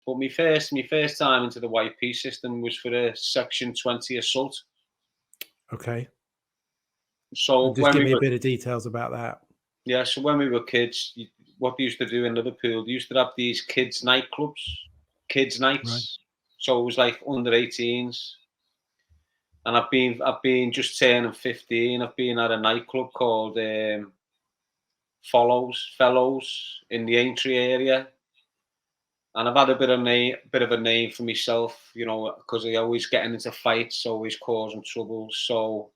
But my first time into the YP system was for a Section 20 assault. Okay. So And just when give we me a were bit of details about that. yeah, so when we were kids, what they used to do in Liverpool, they used to have these kids nightclubs, kids Right. nights. So it was like under 18s. And I've been just turning 15. I've been at a nightclub called Fellows in the Aintree area. And I've had a bit of a name for myself, because I always getting into fights, always causing trouble. So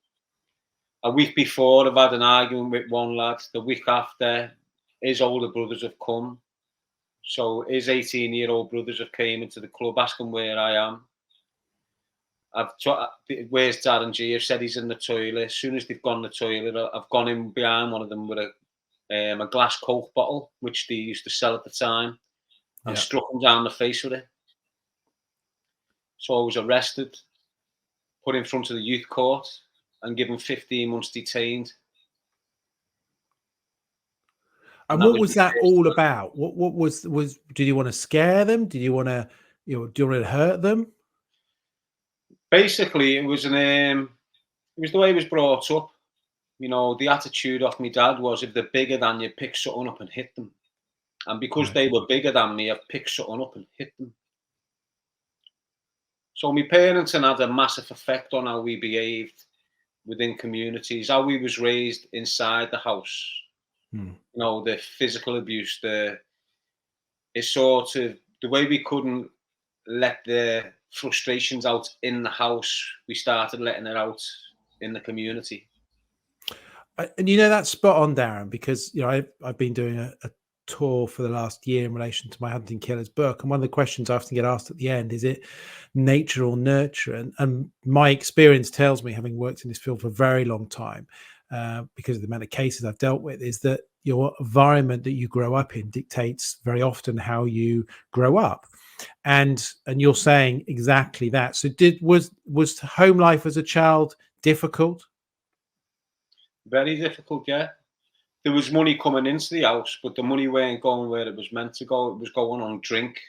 a week before, I've had an argument with one lad. The week after, his older brothers have come. So his 18-year-old brothers have came into the club asking where I am. Where's Darren Gee? I've said he's in the toilet. As soon as they've gone to the toilet, I've gone in behind one of them with a glass Coke bottle, which they used to sell at the time, and Yeah. struck him down the face with it. So I was arrested, put in front of the youth court, and given 15 months detained. And And that what was was my that first all time. about? What was did you want to scare them? Did you want to, do you want to hurt them? Basically, it was the way it was brought up. The attitude of my dad was, if they're bigger than you, pick something up and hit them. And because Right. they were bigger than me, I've picked something up and hit them. So my parents had a massive effect on how we behaved within communities, how we was raised inside the house. Hmm. The physical abuse, it's sort of the way we couldn't let the frustrations out in the house, we started letting it out in the community. And that's spot on, Darren, because I've been doing a tour for the last year in relation to my Hunting Killers book, and one of the questions I often get asked at the end is it nature or nurture? And my experience tells me, having worked in this field for a very long time, because of the amount of cases I've dealt with, is that your environment that you grow up in dictates very often how you grow up. And you're saying exactly that. So was home life as a child difficult? Very difficult, yeah. There was money coming into the house, but the money weren't going where it was meant to go. It was going on drink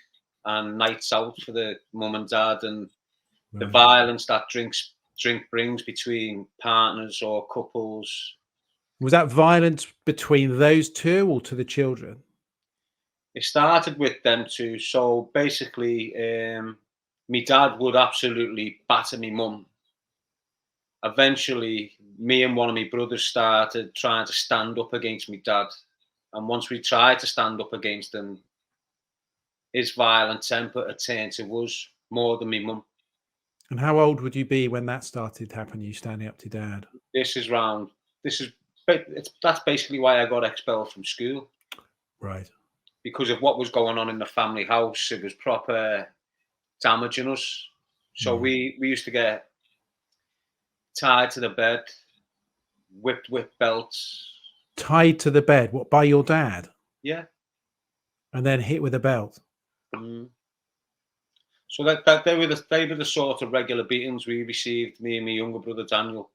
and nights out for the mum and dad, and the Right. violence that drink brings between partners or couples. Was that violence between those two or to the children? It started with them two. So basically, my dad would absolutely batter me mum. Eventually, me and one of my brothers started trying to stand up against my dad. And once we tried to stand up against him, his violent temper had turned to us more than me mum. And how old would you be when that started happening, you standing up to dad? This is round. This is that's basically why I got expelled from school, Right. because of what was going on in the family house. It was proper damaging us. So Mm. we used to get tied to the bed, whipped with belts. Tied to the bed, what, by your dad? Yeah. And then hit with a belt? Mm. So that they were the sort of regular beatings we received, me and my younger brother Daniel.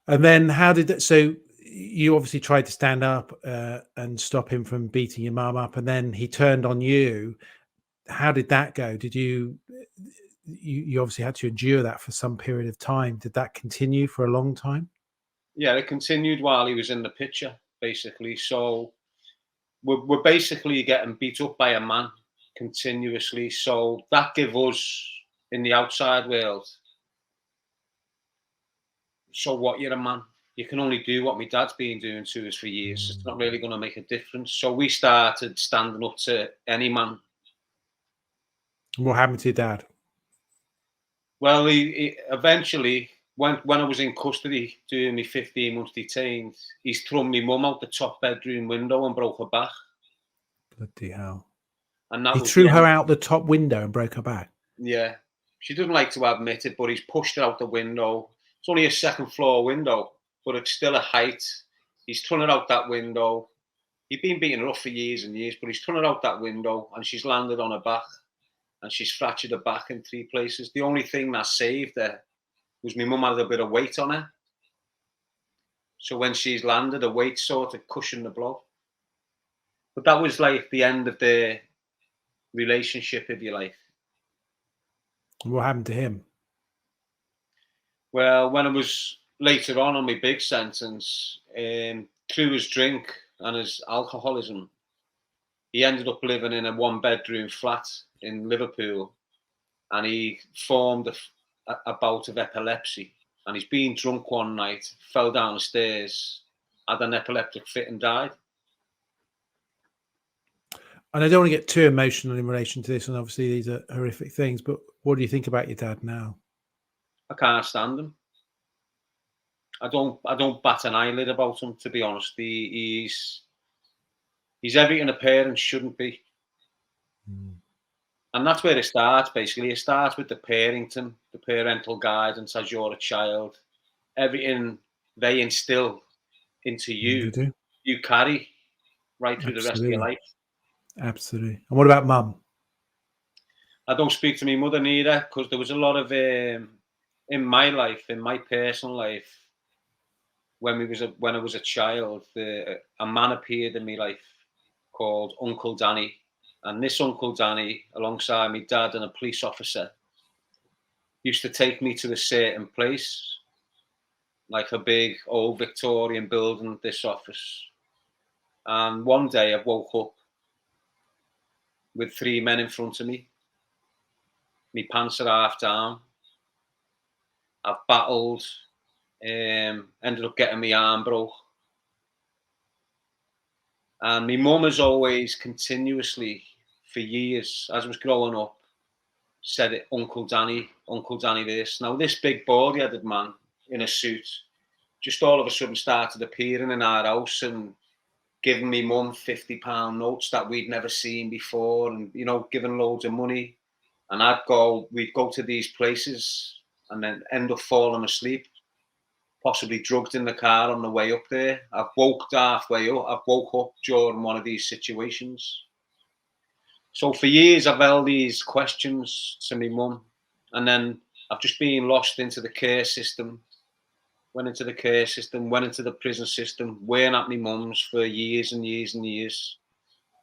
And then how did that, so you obviously tried to stand up and stop him from beating your mum up, and then he turned on you. How did that go? Did you obviously had to endure that for some period of time. Did that continue for a long time? Yeah, it continued while he was in the picture, basically. So we're basically getting beat up by a man continuously. So that gave us in the outside world. So what, you're a man. You can only do what my dad's been doing to us for years. It's not really going to make a difference. So we started standing up to any man. And what happened to your dad? Well, he eventually, when I was in custody doing my 15 months detained, he's thrown my mum out the top bedroom window and broke her back. Bloody hell. And that He was the threw her end. out the top window and broke her back? Yeah. She doesn't like to admit it, but he's pushed her out the window. It's only a second floor window, but it's still a height. He's thrown her out that window. He'd been beating her up for years and years, but he's thrown her out that window and she's landed on her back and she's fractured her back in 3 places. The only thing that saved her was my mum had a bit of weight on her. So when she's landed, her weight sort of cushioned the blow. But that was like the end of the relationship, if you like. What happened to him? Well, when I was later on my big sentence, through his drink and his alcoholism, he ended up living in a one-bedroom flat in Liverpool, and he formed a bout of epilepsy. And he's been drunk one night, fell down the stairs, had an epileptic fit, and died. And I don't want to get too emotional in relation to this, and obviously these are horrific things, but what do you think about your dad now? I can't stand him. I don't bat an eyelid about him, to be honest. He's everything a parent shouldn't be. And that's where it starts, basically. It starts with the parenting, the parental guidance as you're a child. Everything they instill into You you, do? you carry right through the rest of your Absolutely. life. Absolutely. And what about mum? I don't speak to my mother neither, because there was a lot of, in my life, in my personal life, when I was a child, a man appeared in my life called Uncle Danny. And this Uncle Danny, alongside my dad and a police officer, used to take me to a certain place, like a big old Victorian building, this office. And one day I woke up with 3 men in front of me. My pants are half down. I've battled, ended up getting my arm broke. And my mum has always continuously, for years, as I was growing up, said it, Uncle Danny this. Now, this big bald-headed man in a suit just all of a sudden started appearing in our house and giving me mum £50 notes that we'd never seen before, and, you know, giving loads of money. And we'd go to these places and then end up falling asleep, possibly drugged in the car on the way up there. I've woke up during one of these situations. So for years, I've held these questions to my mum, and then I've just been lost into the care system. Went into the care system, went into the prison system, weren't at my mum's for years and years and years.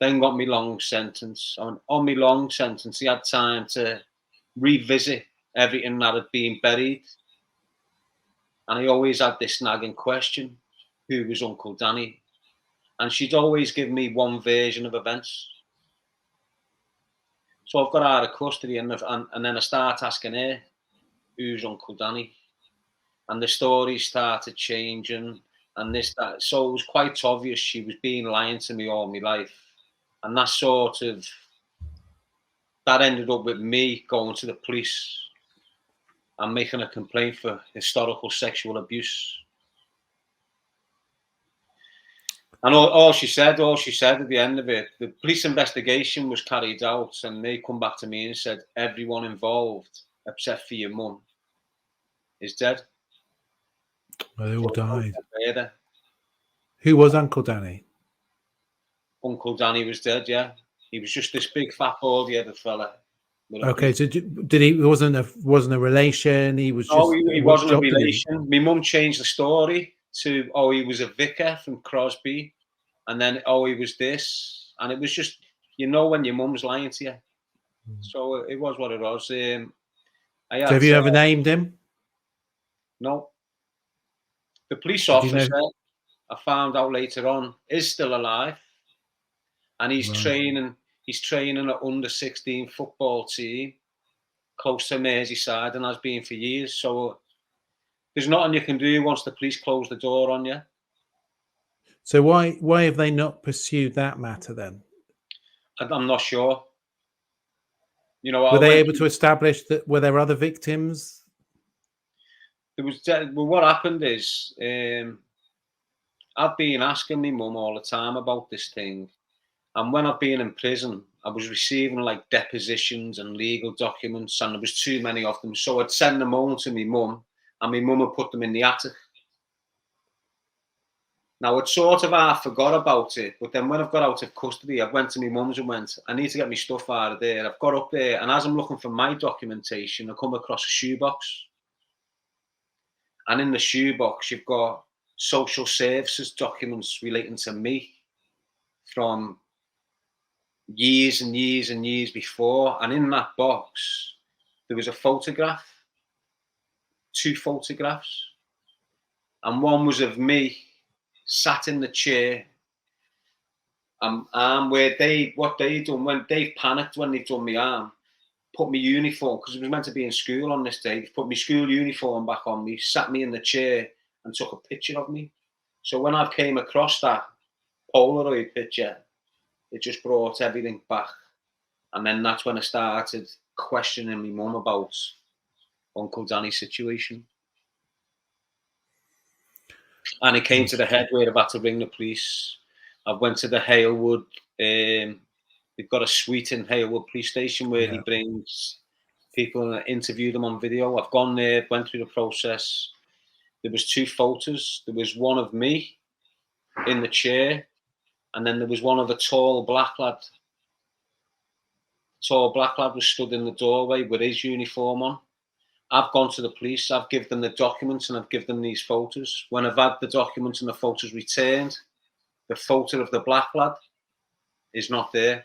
Then got me long sentence. On my long sentence, he had time to revisit everything that had been buried. And I always had this nagging question, who was Uncle Danny? And she'd always give me one version of events. So I've got out of custody, and then I start asking her, who's Uncle Danny? And the story started changing, and this, that. So it was quite obvious she was being lying to me all my life. And that ended up with me going to the police and making a complaint for historical sexual abuse. And all she said at the end of it, the police investigation was carried out, and they come back to me and said, everyone involved, except for your mum, is dead. Well, they all died. Further. Who was Uncle Danny? Uncle Danny was dead, yeah. He was just this big fat bald-headed fella. Okay, so did he? Wasn't a relation. He was just. No, he wasn't a relation. My mum changed the story to, he was a vicar from Crosby, and then he was this, and it was just, you know, when your mum's lying to you. So it was what it was. So have you ever named him? No. The police officer, I found out later on, is still alive, and he's training. He's training an under-16 football team close to Merseyside, and has been for years. So there's nothing you can do once the police close the door on you. So why have they not pursued that matter then? I'm not sure. You know, were they able to establish that? Were there other victims? There was. Well, what happened is, I've been asking my mum all the time about this thing, and when I've been in prison, I was receiving like depositions and legal documents, and there was too many of them. So I'd send them home to my mum, and my mum would put them in the attic. Now, I'd sort of half forgot about it, but then when I've got out of custody, I went to my mum's and went, I need to get my stuff out of there. I've got up there, and as I'm looking for my documentation, I come across a shoebox. And in the shoebox, you've got social services documents relating to me from years and years and years before. And in that box, there was a photograph, 2 photographs. And one was of me sat in the chair. Where what they done, when Dave panicked when they done my arm, put my uniform, because it was meant to be in school on this day, put my school uniform back on me, sat me in the chair and took a picture of me. So when I came across that Polaroid picture, it just brought everything back. And then that's when I started questioning my mum about Uncle Danny's situation. And it came to the head where I've had to ring the police. I went to the Halewood. They've got a suite in Halewood police station where he brings people and interview them on video. I've gone there, went through the process. There was 2 photos. There was one of me in the chair, and then there was one of a tall black lad. Tall black lad was stood in the doorway with his uniform on. I've gone to the police, I've given them the documents and I've given them these photos. When I've had the documents and the photos returned, the photo of the black lad is not there.